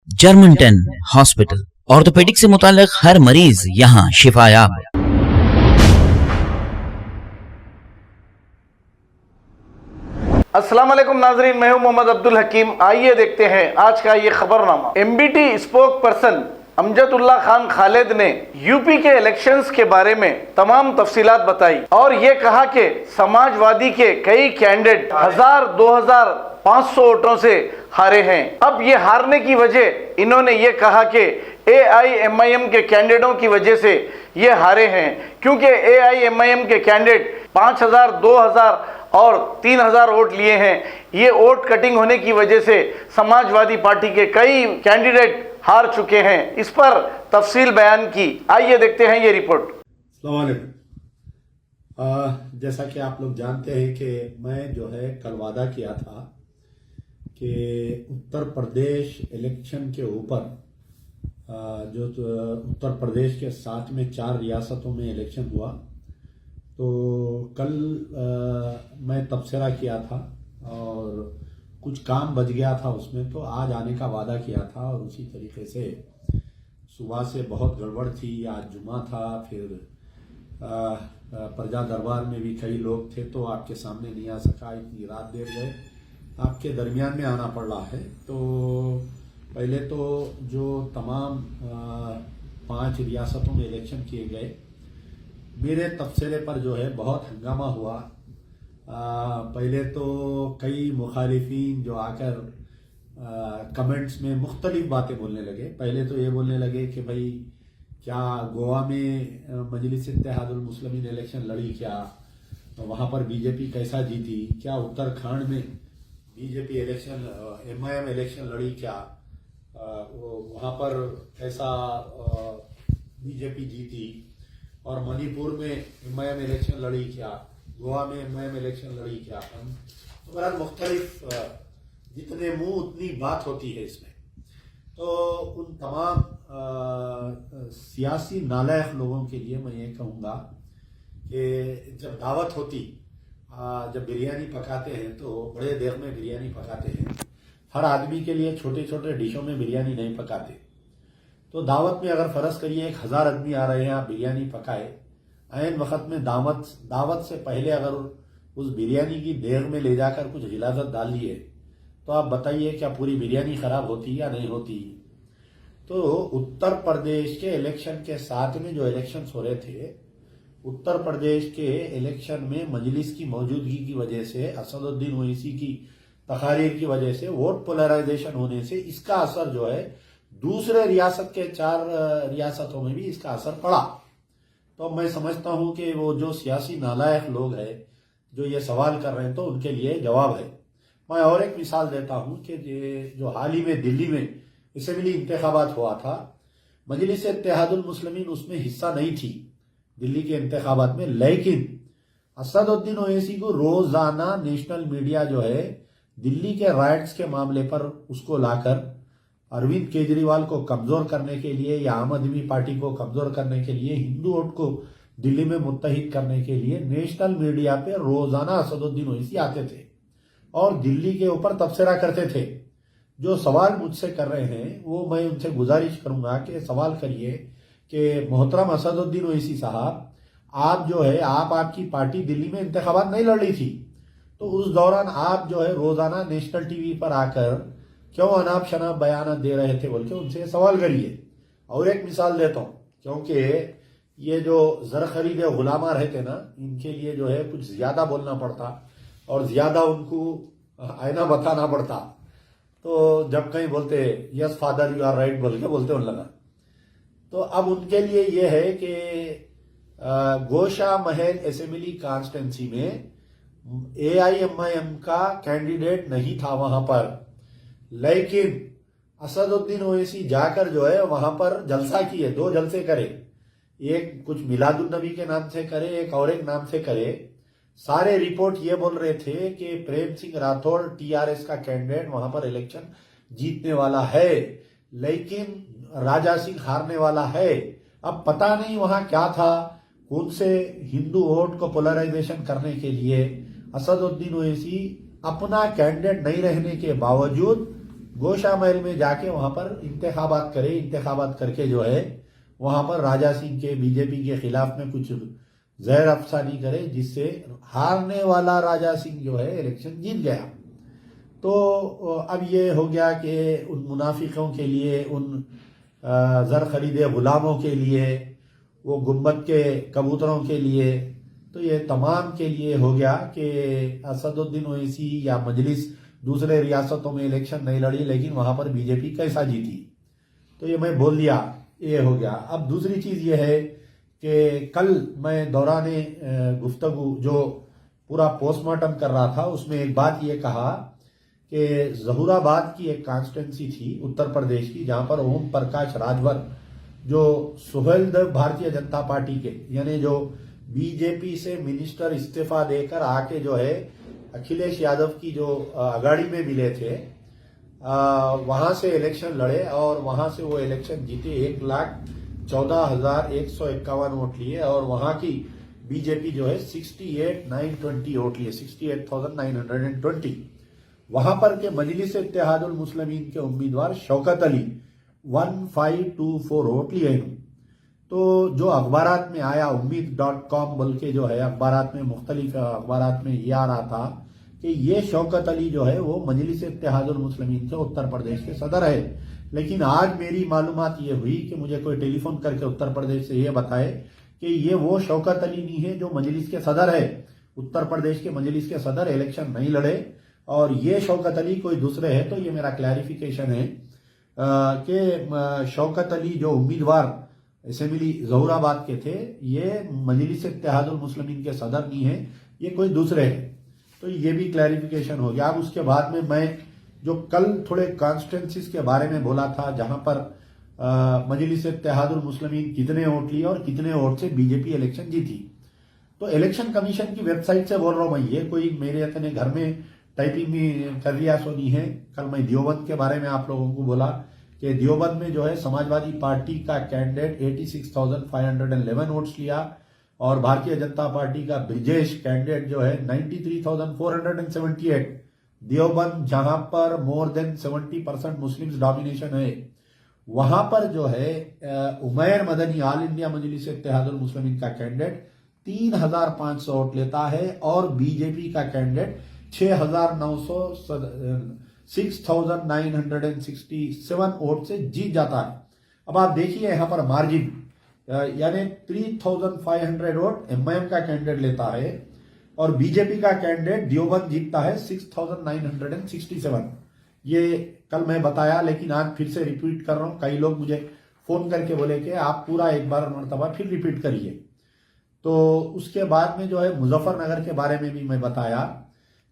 German 10 hospital, orthopaedic से मुताल्लिक हर मरीज यहाँ शिफायाब। अस्सलाम वालेकुम नाजरीन, मैं हूं मोहम्मद अब्दुल हकीम। आइए देखते हैं आज का ये खबरनामा। MBT spokesperson Amjadullah Khan Khalid ने यूपी के इलेक्शंस के बारे में तमाम तफसीलात बताई और ये कहा कि समाजवादी के कई कैंडिडेट 1000-2500 वोटों से हारे हैं। अब ये हारने की वजह इन्होंने ये कहा कि AIMIM के कैंडिडेटों की वजह से ये हारे हैं, क्योंकि AIMIM के कैंडिडेट 5000, 2000 और 3000 वोट लिए हैं। ये वोट कटिंग होने की वजह से समाजवादी पार्टी के कई कैंडिडेट हार चुके हैं। इस पर तफसील बयान की, आइए देखते हैं ये रिपोर्ट। अस्सलाम वालेकुम। जैसा कि आप लोग जानते हैं कि मैं जो है कल वादा किया था कि उत्तर प्रदेश इलेक्शन के ऊपर जो उत्तर प्रदेश के साथ में 4 रियासतों में इलेक्शन हुआ, तो कल मैं तबसरा किया था और कुछ काम बच गया था उसमें, तो आज आने का वादा किया था। और उसी तरीके से सुबह से बहुत गड़बड़ थी, आज जुमा था, फिर प्रजा दरबार में भी कई लोग थे तो आपके सामने नहीं आ सका, इतनी रात देर गए, आपके दरमियान में आना पड़ रहा है। तो पहले तो जो तमाम 5 रियासतों में इलेक्शन किए गए, मेरे तबसरे पर जो है बहुत हंगामा हुआ। पहले तो कई मुखालिफिन जो आकर कमेंट्स में मुख्तलिफ बातें बोलने लगे। पहले तो ये बोलने लगे कि भाई क्या गोवा में मजलिस इत्तेहादुल मुस्लिमीन इलेक्शन लड़ी, क्या तो वहाँ पर बीजेपी कैसा जीती, क्या उत्तराखंड में बीजेपी इलेक्शन MIM इलेक्शन लड़ी, क्या वहाँ पर कैसा बीजेपी जीती, और मणिपुर में MIM इलेक्शन लड़ी क्या, गोवा में MIM इलेक्शन लड़ी क्या। तो बहरहाल मुख्तलिफ जितने मुंह उतनी बात होती है इसमें। तो उन तमाम सियासी नालायक लोगों के लिए मैं ये कहूँगा कि जब दावत होती, जब बिरयानी पकाते हैं तो बड़े देर में बिरयानी पकाते हैं। हर आदमी के लिए छोटे छोटे डिशों में बिरयानी नहीं पकाते। तो दावत में अगर फर्ज करिए 1000 आदमी आ रहे हैं, आप बिरयानी पकाए, ऐन वक्त में दावत से पहले अगर उस बिरयानी की देग में ले जाकर कुछ गिलाजत डाल लिए, तो आप बताइए क्या पूरी बिरयानी खराब होती या नहीं होती। तो उत्तर प्रदेश के इलेक्शन के साथ में जो इलेक्शन हो रहे थे, उत्तर प्रदेश के इलेक्शन में मजलिस की मौजूदगी की वजह से, असदुद्दीन ओवैसी की तकारीर की वजह से, वोट पोलराइजेशन होने से इसका असर जो है दूसरे रियासत के 4 रियासतों में भी इसका असर पड़ा। तो मैं समझता हूं कि वो जो सियासी नालायक लोग हैं जो ये सवाल कर रहे हैं, तो उनके लिए जवाब है। मैं और एक मिसाल देता हूं कि जो हाल ही में दिल्ली में असेंबली इंतखाबात हुआ था, मजलिस इत्तेहादुल मुस्लिमीन उसमें हिस्सा नहीं थी दिल्ली के इंतखाबात में, लेकिन असदुद्दीन ओवैसी को रोजाना नेशनल मीडिया जो है दिल्ली के राइट्स के मामले पर उसको लाकर अरविंद केजरीवाल को कमजोर करने के लिए या आम आदमी पार्टी को कमजोर करने के लिए, हिंदू वोट को दिल्ली में मुत्तहिद करने के लिए नेशनल मीडिया पे रोजाना असदुद्दीन ओवैसी आते थे और दिल्ली के ऊपर तबसरा करते थे। जो सवाल मुझसे कर रहे हैं वो मैं उनसे गुजारिश करूंगा कि सवाल करिए कि मोहतरम असदुद्दीन ओवैसी साहब, आप जो है आपकी पार्टी दिल्ली में इंतखाबात नहीं लड़ रही थी, तो उस दौरान आप जो है रोजाना नेशनल टीवी पर आकर क्यों अनाप शनाप बयान दे रहे थे बोल के उनसे सवाल करिए। और एक मिसाल देता हूं, क्योंकि ये जो जर खरीदे गुलामा रहते ना, इनके लिए जो है कुछ ज्यादा बोलना पड़ता और ज्यादा उनको आईना बताना पड़ता। तो जब कहीं बोलते yes father you are right बोल के बोलते उन लगा। तो अब उनके लिए ये है कि गोशा महल असेंबली कॉन्स्टिट्यूंसी में AIMIM का कैंडिडेट नहीं था वहां पर, लेकिन असदुद्दीन ओवैसी जाकर जो है वहां पर जलसा किए, 2 जलसे करे, एक कुछ मिलादुल नबी के नाम से करे, एक और एक नाम से करे। सारे रिपोर्ट ये बोल रहे थे कि प्रेम सिंह राठौड़ TRS का कैंडिडेट वहां पर इलेक्शन जीतने वाला है, लेकिन राजा सिंह हारने वाला है। अब पता नहीं वहां क्या था, कौन से हिंदू वोट को पोलराइजेशन करने के लिए असदुद्दीन ओवैसी अपना कैंडिडेट नहीं रहने के बावजूद गोशा महल में जाके वहां पर इंतखाबात करे, इंतखाबात करके जो है वहां पर राजा सिंह के बीजेपी के खिलाफ में कुछ जहर अफसानी करे, जिससे हारने वाला राजा सिंह जो है इलेक्शन जीत गया। तो अब ये हो गया कि उन मुनाफिकों के लिए, उन जर खरीदे गुलामों के लिए, वो गुम्बद के कबूतरों के लिए, तो ये तमाम के लिए हो गया कि असदुद्दीन ओवैसी या मजलिस दूसरे रियासतों में इलेक्शन नहीं लड़ी, लेकिन वहां पर बीजेपी कैसा जीती। तो ये मैं बोल दिया, ये हो गया। अब दूसरी चीज ये है कि कल मैं दौराने गुफ्तगू जो पूरा पोस्टमार्टम कर रहा था, उसमें एक बात ये कहा कि जहूराबाद की एक कॉन्स्टिट्यूंसी थी उत्तर प्रदेश की, जहां पर ओम प्रकाश राजभर जो सुहेलदेव भारतीय जनता पार्टी के, यानी जो बीजेपी से मिनिस्टर इस्तीफा देकर आके जो है अखिलेश यादव की जो अगाड़ी में मिले थे, वहां से इलेक्शन लड़े और वहां से वो इलेक्शन जीते। 1,14,151 वोट लिए और वहां की बीजेपी जो है 68,920 वोट लिए, 68,920। वहां पर के मजलिस इत्तेहादुल मुस्लिमीन के उम्मीदवार शौकत अली 1524 वोट लिए। तो जो अखबारात में आया, उम्मीद.com बोल के जो है अखबारात में, मुख्तलिफ अखबारात में ये आ रहा था कि ये शौकत अली जो है वो मजलिस इत्तेहादुल मुस्लिमीन के उत्तर प्रदेश के सदर है। लेकिन आज मेरी मालूमात ये हुई कि मुझे कोई टेलीफोन करके उत्तर प्रदेश से ये बताए कि ये वो शौकत अली नहीं है जो मजलिस के सदर है, उत्तर प्रदेश के मजलिस के सदर इलेक्शन नहीं लड़े, और ये शौकत अली कोई दूसरे है। तो ये मेरा क्लैरिफिकेशन है कि शौकत अली जो उम्मीदवार असेंबली जहूराबाद के थे, ये मजलिस इत्तेहादुल मुस्लिमीन के सदर नहीं है, ये कोई दूसरे है। तो ये भी क्लैरिफिकेशन हो गया। अब उसके बाद में मैं जो कल थोड़े कॉन्स्टिट्यूंसीज के बारे में बोला था, जहां पर मजलिस इत्तेहादुल मुस्लिमीन कितने वोट लिए और कितने वोट से बीजेपी इलेक्शन जीती, तो इलेक्शन कमीशन की वेबसाइट से बोल रहा हूं मैं, ये कोई मेरे अपने घर में टाइपिंग में कर लिया सो नहीं है। कल मैं देवबंद के बारे में आप लोगों को बोला कि देवबंद में जो है समाजवादी पार्टी का कैंडिडेट 86,511 वोट्स लिया और भारतीय जनता पार्टी का ब्रिजेश कैंडिडेट जो है 93,478। देवबंद जहां पर मोर देन 70% मुस्लिम्स डोमिनेशन है, वहां पर जो है उमैर मदनी ऑल इंडिया मजलिस इत्तेहादुल मुस्लिमीन का कैंडिडेट 3,500 वोट लेता है और बीजेपी का कैंडिडेट 6,967 वोट से जीत जाता है। अब आप देखिए यहां पर मार्जिन, यानी 3,500 वोट एमआईएम का कैंडिडेट लेता है और बीजेपी का कैंडिडेट देवबंद जीतता है 6,967। ये कल मैं बताया, लेकिन आज फिर से रिपीट कर रहा हूं। कई लोग मुझे फोन करके बोले कि आप पूरा एक बार मरतबा फिर रिपीट करिए। तो उसके बाद में जो है मुजफ्फरनगर के बारे में भी मैं बताया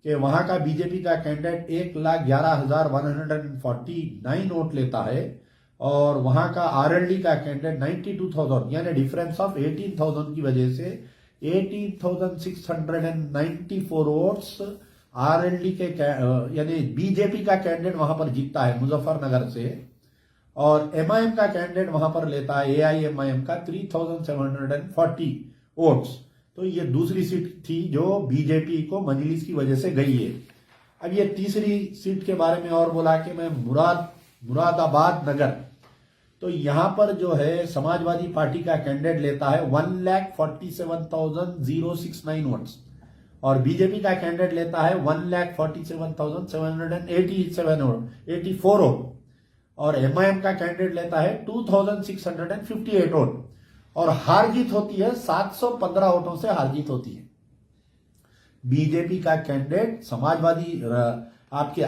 कि वहां का बीजेपी का कैंडिडेट 1,11,149 वोट लेता है और वहां का आरएलडी का कैंडिडेट 92,000, यानी डिफरेंस ऑफ 18,000 की वजह से 18,694 वोट्स आरएलडी के यानी बीजेपी का कैंडिडेट वहां पर जीतता है मुजफ्फरनगर से, और एमआईएम का कैंडिडेट वहां पर लेता है एआईएमआईएम का 3,740 वोट्स। तो ये दूसरी सीट थी जो बीजेपी को मजलिस की वजह से गई है। अब ये तीसरी सीट के बारे में और बोला कि मैं मुरादाबाद नगर, तो यहां पर जो है समाजवादी पार्टी का कैंडिडेट लेता है 1,47,069 वोट्स और बीजेपी का कैंडिडेट लेता है 1,47,784 वोट और एमआईएम का कैंडिडेट लेता है 2,658 वोट और हार जीत होती है 715 वोटों से हार जीत होती है। बीजेपी का कैंडिडेट समाजवादी आपके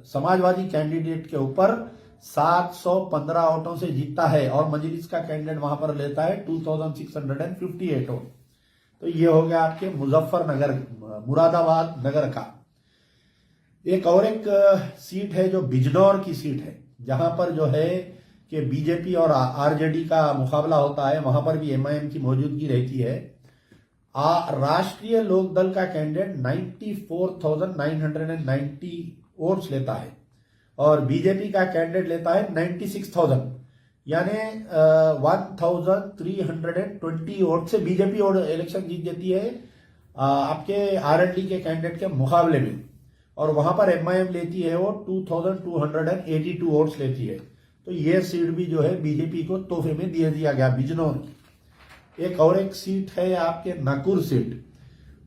समाजवादी कैंडिडेट के ऊपर 715 वोटों से जीतता है और मजलिस का कैंडिडेट वहां पर लेता है 2,658 वोट। तो ये हो गया आपके मुजफ्फरनगर मुरादाबाद नगर का। एक और एक सीट है जो बिजनौर की सीट है, जहां पर जो है कि बीजेपी और आरजेडी का मुकाबला होता है, वहां पर भी एमआईएम की मौजूदगी रहती है। राष्ट्रीय लोकदल का कैंडिडेट 94,990 वोट्स लेता है और बीजेपी का कैंडिडेट लेता है 96,000, यानी 1,320 वोट से बीजेपी और इलेक्शन जीत जाती है आपके आरएलडी के कैंडिडेट के मुकाबले में। और वहां पर एमआईएम लेती है वो 2282 वोट्स लेती है। तो ये सीट भी जो है बीजेपी को तोहफे में दे दिया गया बिजनौर की। एक सीट है आपके नागौर सीट,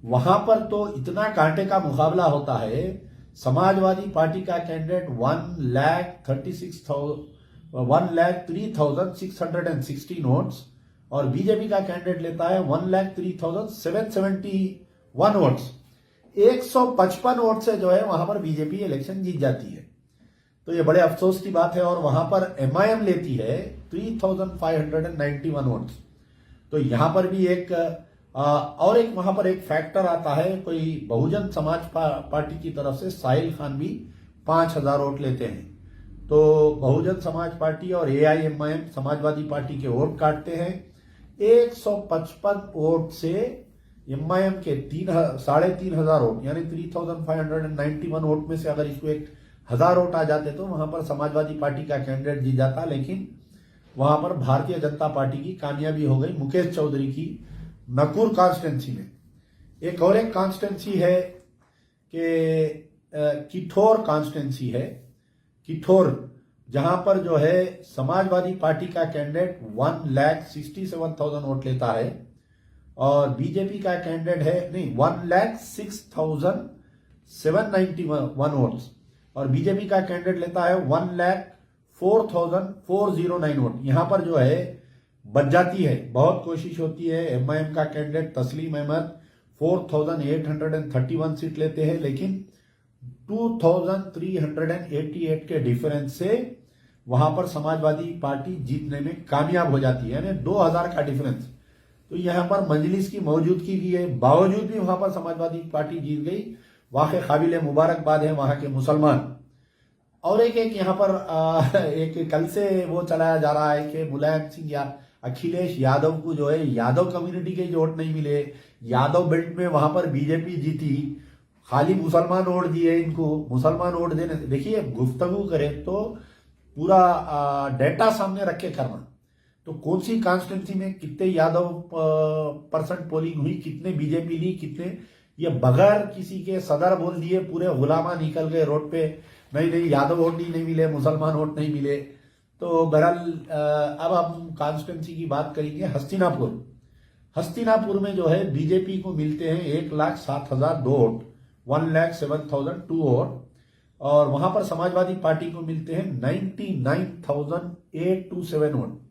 वहां पर तो इतना कांटे का मुकाबला होता है। समाजवादी पार्टी का कैंडिडेट 1,03,616 वोट्स और बीजेपी का कैंडिडेट लेता है 1,03,771 वोट्स। 155 वोट से जो है वहां पर बीजेपी इलेक्शन जीत जाती है। तो ये बड़े अफसोस की बात है। और वहां पर एमआईएम लेती है 3,591 वोट्स। तो यहां पर भी एक वहां पर एक फैक्टर आता है, कोई बहुजन समाज पार्टी की तरफ से साहिल खान भी 5,000 वोट लेते हैं। तो बहुजन समाज पार्टी और एआईएमआईएम समाजवादी पार्टी के वोट काटते हैं। 155 वोट से एमआईएम के 3,500 वोट यानी 3,591 वोट में से अगर इसको 1,000 वोट आ जाते तो वहां पर समाजवादी पार्टी का कैंडिडेट जीत जाता। लेकिन वहां पर भारतीय जनता पार्टी की कामयाबी हो गई मुकेश चौधरी की नागौर कॉन्स्टिट्यूंसी में। एक कॉन्स्टिट्यूंसी है कि किठौर कॉन्स्टिट्यूंसी है, किठौर, जहां पर जो है समाजवादी पार्टी का कैंडिडेट 1,67,000 वोट लेता है और बीजेपी का कैंडिडेट है 1,06,791 वोट्स और बीजेपी का कैंडिडेट लेता है 1,04,409 वोट। यहां पर जो है बच जाती है, बहुत कोशिश होती है। एमआईएम का कैंडिडेट तस्लीम अहमद 4,831 सीट लेते हैं, लेकिन 2,388 के डिफरेंस से वहां पर समाजवादी पार्टी जीतने में कामयाब हो जाती है, यानी 2,000 का डिफरेंस। तो यहां पर मजलिस की मौजूदगी की है, बावजूद भी वहां पर समाजवादी पार्टी जीत गई। वाकई काबिल मुबारकबाद है वहां के मुसलमान। और एक यहां पर एक कल से वो चलाया जा रहा है कि मुलायम सिंह या अखिलेश यादव को जो है यादव कम्युनिटी के वोट नहीं मिले, यादव बेल्ट में वहां पर बीजेपी जीती, खाली मुसलमान वोट दिए इनको। मुसलमान वोट देने, देखिए गुफ्तगू करें तो पूरा डेटा सामने रख के करना। तो कौन सी कॉन्स्टिट्यूंसी में कितने यादव परसेंट पोलिंग हुई, कितने बीजेपी ली, कितने, ये बगैर किसी के सदर बोल दिए पूरे गुलामा निकल गए रोड पे, नहीं यादव वोट नहीं मिले, मुसलमान वोट नहीं मिले। तो बहरहाल अब हम कॉन्स्टिट्यूंसी की बात करेंगे हस्तिनापुर में जो है बीजेपी को मिलते हैं 1,07,002 वोट, 1,07,002 वोट और वहां पर समाजवादी पार्टी को मिलते हैं 99,827 वोट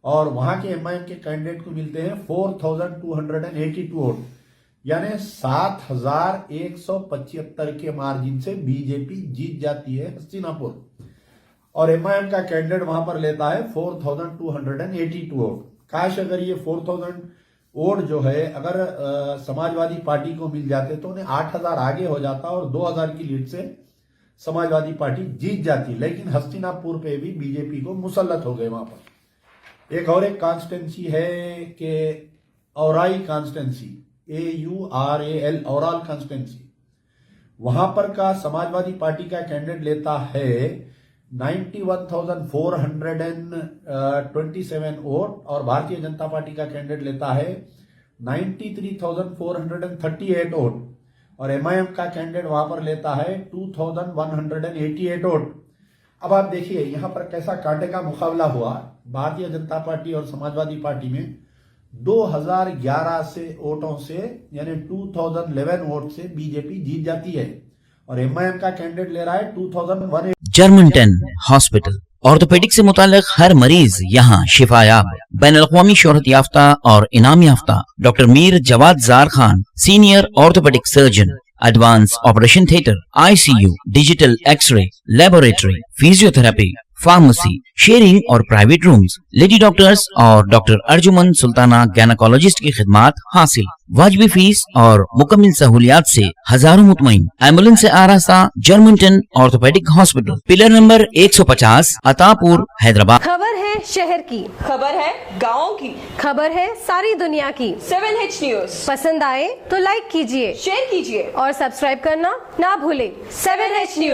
और वहां के एमआईएम के कैंडिडेट को मिलते हैं 4,282 वोट, यानी 7,175 के मार्जिन से बीजेपी जीत जाती है हस्तिनापुर। और एमआईएम का कैंडिडेट वहां पर लेता है 4,282 वोट। काश अगर ये 4,000 वोट जो है अगर समाजवादी पार्टी को मिल जाते तो उन्हें 8,000 आगे हो जाता और 2,000 की लीड से समाजवादी पार्टी जीत जाती। लेकिन हस्तिनापुर पे भी बीजेपी को मुसल्लत हो गए वहां पर। एक कॉन्स्टिट्यूंसी है कि औराई कॉन्स्टिट्यूंसी, AURAL, औराल कॉन्स्टिट्यूंसी, वहां पर का समाजवादी पार्टी का कैंडिडेट लेता है 91,427 वोट और भारतीय जनता पार्टी का कैंडिडेट लेता है 93,438 वोट और एमआईएम का कैंडिडेट वहां पर लेता है 2,188 वोट। अब आप देखिए यहां पर कैसा कांटे का मुकाबला हुआ। भारतीय जनता पार्टी और समाजवादी पार्टी में 2011 से वोटों से यानी 2011 वोट से बीजेपी जीत जाती है और एमआईएम का कैंडिडेट ले रहा है 2001। जर्मनटन हॉस्पिटल, ऑर्थोपेडिक से मुताल्लिक हर मरीज यहाँ शिफायाब। बैनुल-अक़वामी शोहरत याफ्ता और इनाम याफ्ता doctor Mir Jawad Zar Khan, senior orthopaedic surgeon, advance operation theatre, ICU, digital x-ray, laboratory, physiotherapy, pharmacy, sharing और प्राइवेट रूम्स, लेडी डॉक्टर्स और डॉक्टर अर्जुमन सुल्ताना गायनेकोलॉजिस्ट की खिदमात हासिल। वाजिबी फीस और मुकम्मल सहूलियात से हजारों मुतमईन। एम्बुलेंस से आरास्ता Germanton orthopaedic hospital, pillar number 150, Attapur, Hyderabad. खबर है शहर की, खबर है गाँव की, खबर है सारी दुनिया की। 7H न्यूज पसंद आए तो लाइक कीजिए, शेयर कीजिए और सब्सक्राइब करना ना भूले। 7H news.